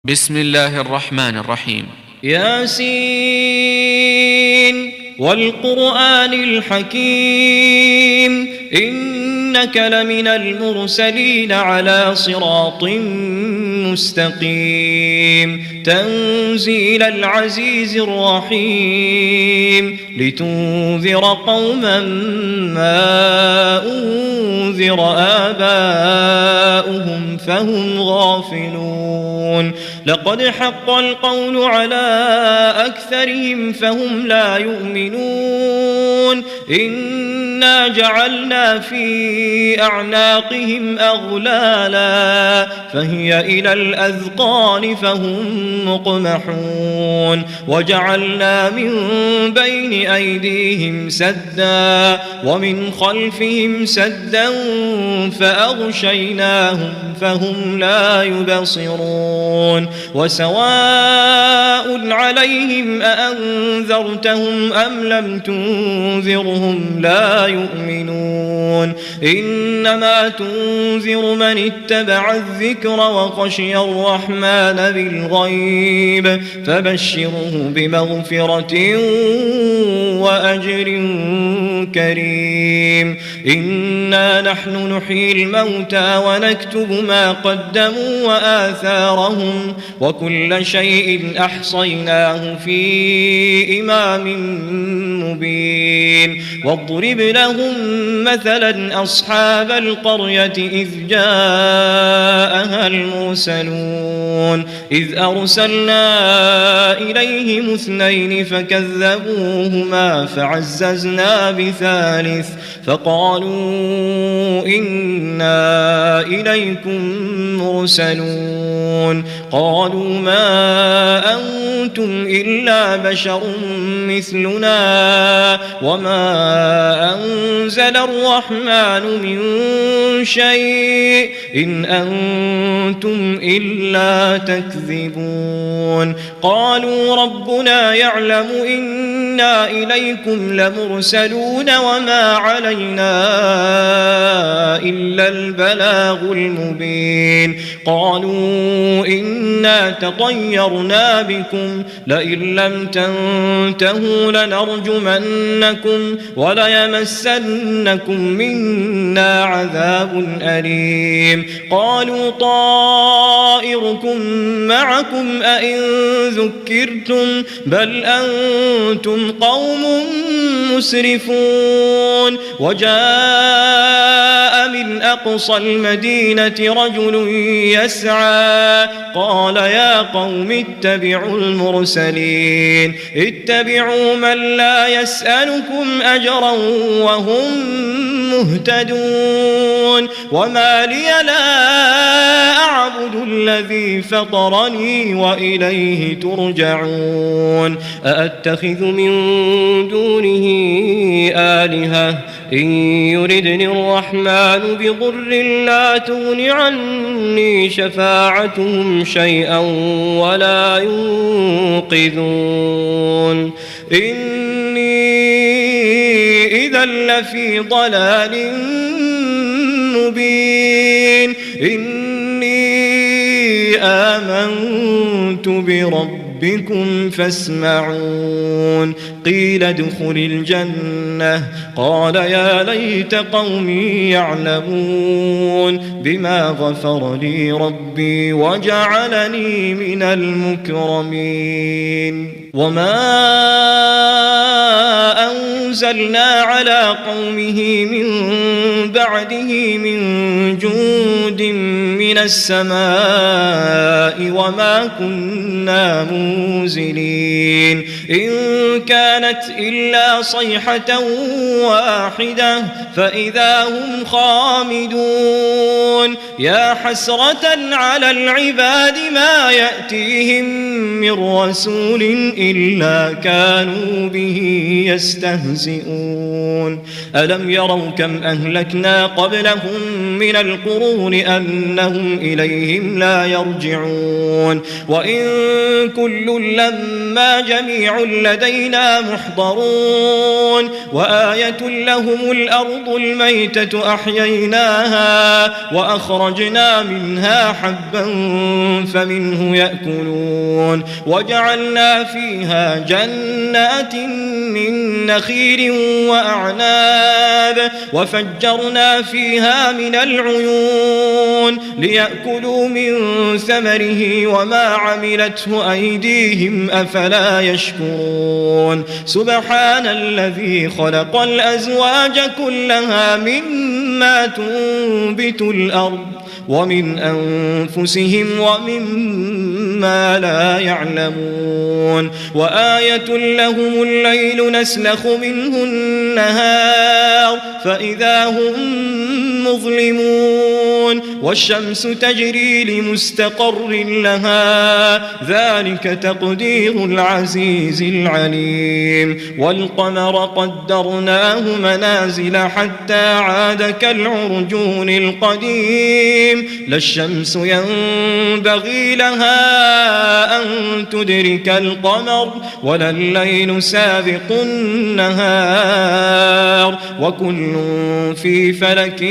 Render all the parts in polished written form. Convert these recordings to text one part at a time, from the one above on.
بسم الله الرحمن الرحيم. ياسين والقرآن الحكيم إنك لمن المرسلين على صراط مستقيم تنزيل العزيز الرحيم لتنذر قوما ما أنذر آباؤهم فهم غافلون لقد حق القول على أكثرهم فهم لا يؤمنون إنا جعلنا في أعناقهم أغلالا فهي إلى الأذقان فهم مقمحون وجعلنا من بين أيديهم سدا ومن خلفهم سدا فأغشيناهم فهم لا يبصرون وسواء عليهم أأنذرتهم أم لم تنذرهم لا يؤمنون إنما تنذر من اتبع الذكر وخشي الرحمن بالغيب فبشره بمغفرة وأجر كريم إنا نحن نحيي الموتى ونكتب ما قدموا وآثارهم وكل شيء أحصيناه في إمام مبين واضرب لهم مثلا أصحاب القرية إذ جاءها المرسلون إذ أرسلنا إليهم اثنين فكذبوهما فعززنا بثالث فقالوا إنا إليكم مرسلون قالوا ما أنتم إلا بشر مثلنا وما أنزل الرحمن من شيء إن أنتم إلا تكذبون قالوا ربنا يعلم إنا إليكم لمرسلون وما علينا إلا البلاغ المبين قالوا إنا تطيرنا بكم لئن لم تنتهوا لنرجمنكم وليمسنكم منا عذاب أليم قالوا طائركم معكم أئن ذكرتم بل أنتم قوم مسرفون وجاء من أقصى المدينة رجل يسعى قال يا قوم اتبعوا المرسلين اتبعوا من لا يسألكم أجرا وهم مهتدون وما لي لا أعبد الذي فطرني وإليه ترجعون أأتخذ من دونه آلهة إن يردني الرحمن بضر لا تغن عني شفاعتهم شيئا ولا ينقذون إني إذا لفي ضلال مبين إني آمنت بربكم فاسمعون قيل ادخل الجنة قال يا ليت قومي يعلمون بما غفر لي ربي وجعلني من المكرمين وما أنزلنا على قومه من بعده من جند من السماء وما كنا منزلين إن كانت إلا صيحة واحدة فإذا هم خامدون يا حسرة على العباد ما يأتيهم من رسول إلا كانوا به يستهزئون ألم يروا كم أهلكنا قبلهم من القرون أنهم إليهم لا يرجعون وإن كل لما جميع جميع لدينا محضرون وآية لهم الأرض الميتة أحييناها وأخرجنا منها حبا فمنه يأكلون وجعلنا فيها جنات من نخيل وأعناب وفجرنا فيها من العيون ليأكلوا من ثمره وما عملته أيديهم أفلا يشكرون سبحان الذي خلق الأزواج كلها مما تنبت الأرض ومن أنفسهم ومما لا يعلمون وآية لهم الليل نسلخ منه النهار فإذا هم مظلمون والشمس تجري لمستقر لها ذلك تقدير العزيز العليم والقمر قدرناه منازل حتى عاد كالعرجون القديم لا الشمس ينبغي لها أن تدرك القمر ولا الليل سابق النهار وكل في فلك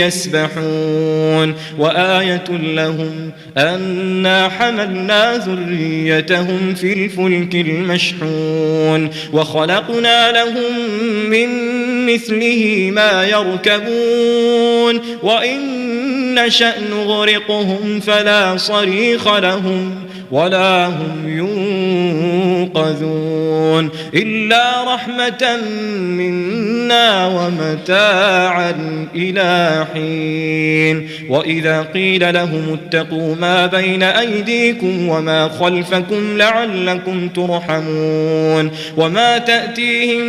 يسبحون وآية لهم أنا حملنا ذريتهم في الفلك المشحون وخلقنا لهم من مثله ما يركبون وإن نشأ نغرقهم فلا صريخ لهم ولا هم ينقذون إلا رحمة منا ومتاعا إلى حين وإذا قيل لهم اتقوا ما بين أيديكم وما خلفكم لعلكم ترحمون وما تأتيهم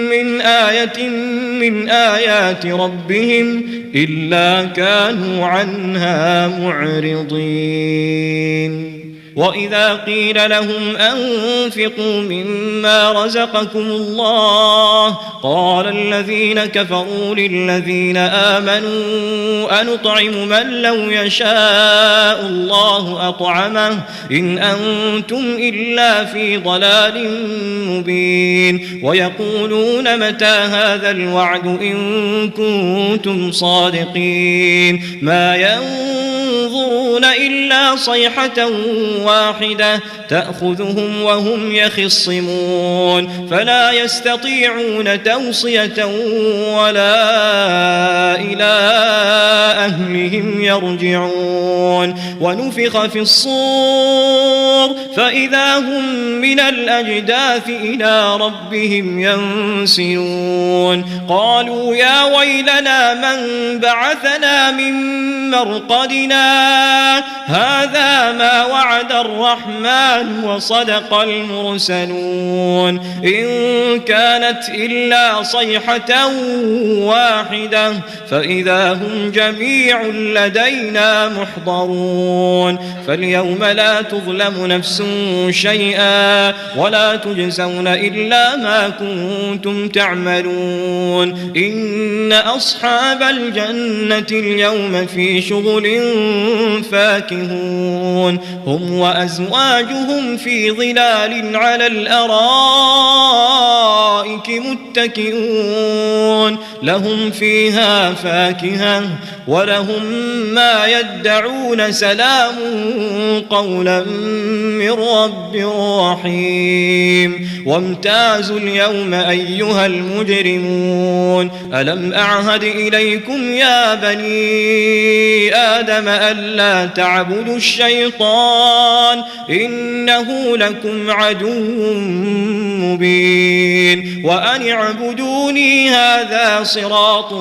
من آية من آيات ربهم إلا كانوا عنها معرضين وإذا قيل لهم أنفقوا مما رزقكم الله قال الذين كفروا للذين آمنوا أنطعم من لو يشاء الله أطعمه إن أنتم إلا في ضلال مبين ويقولون متى هذا الوعد إن كنتم صادقين ما ينظرون إلا صيحة واحدة تأخذهم وهم يخصمون فلا يستطيعون توصية ولا إلى أهلهم يرجعون ونفخ في الصور فإذا هم من الأجداث إلى ربهم ينسلون قالوا يا ويلنا من بعثنا من مرقدنا هذا ما وعد الرحمن وصدق المرسلون إن كانت إلا صيحة واحدة فإذا هم جميع لدينا محضرون فاليوم لا تظلم نفس شيئا ولا تجزون إلا ما كنتم تعملون إن أصحاب الجنة اليوم في شغل فاكهون هم وأزواجهم في ظلال على الأرائك متكئون لهم فيها فاكهة ولهم ما يدعون سلام قولا من رب رحيم وامتازوا اليوم أيها المجرمون ألم أعهد إليكم يا بني آدم ألا تعبدوا الشيطان إنه لكم عدو مبين وأن اعبدوني هذا صراط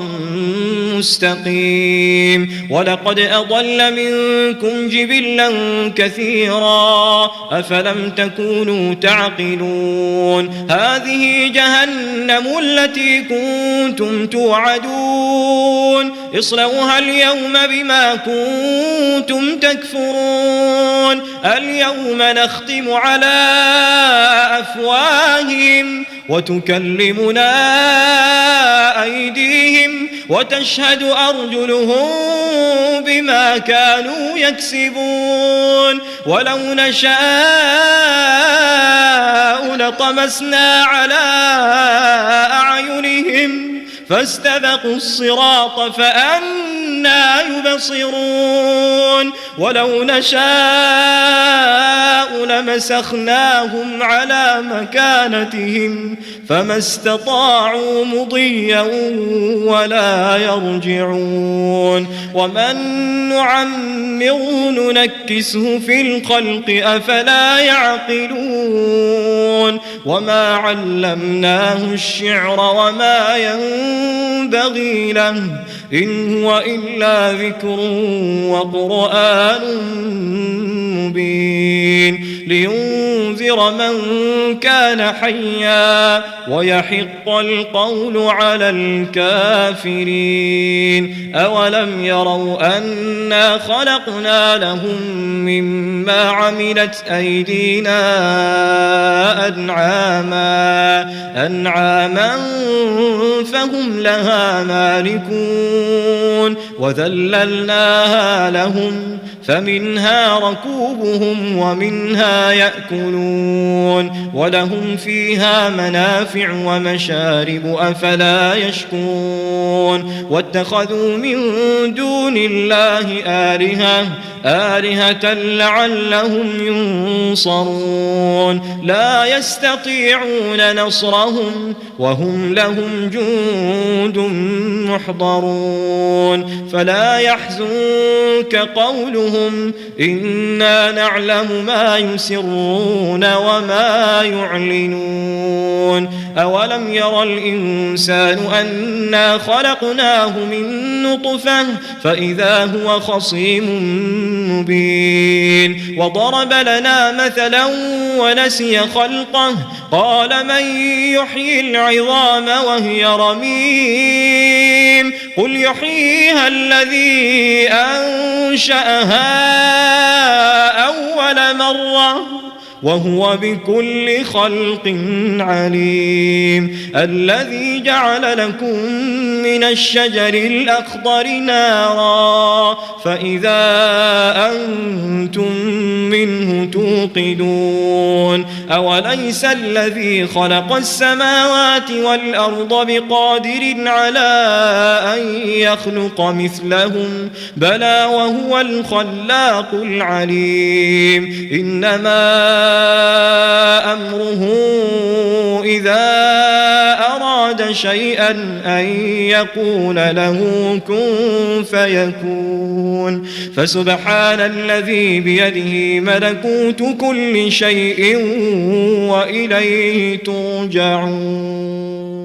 مستقيم ولقد أضل منكم جبلا كثيرا أفلم تكونوا تعقلون هذه جهنم التي كنتم توعدون اصلوها اليوم بما كنتم تكفرون اليوم نختم على أفواههم وتكلمنا أيديهم وتشهد أرجلهم بما كانوا يكسبون ولو نشاء ولطمسنا على أعينهم فاستبقوا الصراط فأنى يبصرون ولو نشاء لمسخناهم على مكانتهم فما استطاعوا مضيا ولا يرجعون ومن نعمره ننكسه في الخلق أفلا يعقلون وما علمناه الشعر وما ينبغي له إن هو إلا ذكر وقرآن مبين لينذر من كان حيا ويحق القول على الكافرين أولم يروا أنا خلقنا لهم مما عملت أيدينا أنعاما فهم لها مالكون وذللناها لهم فمنها ركوبهم ومنها يأكلون ولهم فيها منافع ومشارب أفلا يشكرون واتخذوا من دون الله آلهة لعلهم ينصرون لا يستطيعون نصرهم وهم لهم جند محضرون فلا يحزنك قولهم إنا نعلم ما يسرون وما يعلنون أولم يرى الإنسان أنا خلقناه من نطفة فإذا هو خصيم مبين وضرب لنا مثلا ونسي خلقه قال من يحيي العظام وهي رميم قل يحييها الذي أنشأها أول مرة وهو بكل خلق عليم الذي جعل لكم من الشجر الأخضر نارا فإذا أنتم منه توقدون أوليس الذي خلق السماوات والأرض بقادر على أن يخلق مثلهم بلى وهو الخلاق العليم إنما أمره إذا أراد شيئا أن يقول له كن فيكون فسبحان الذي بيده ملكوت كل شيء وإليه ترجعون.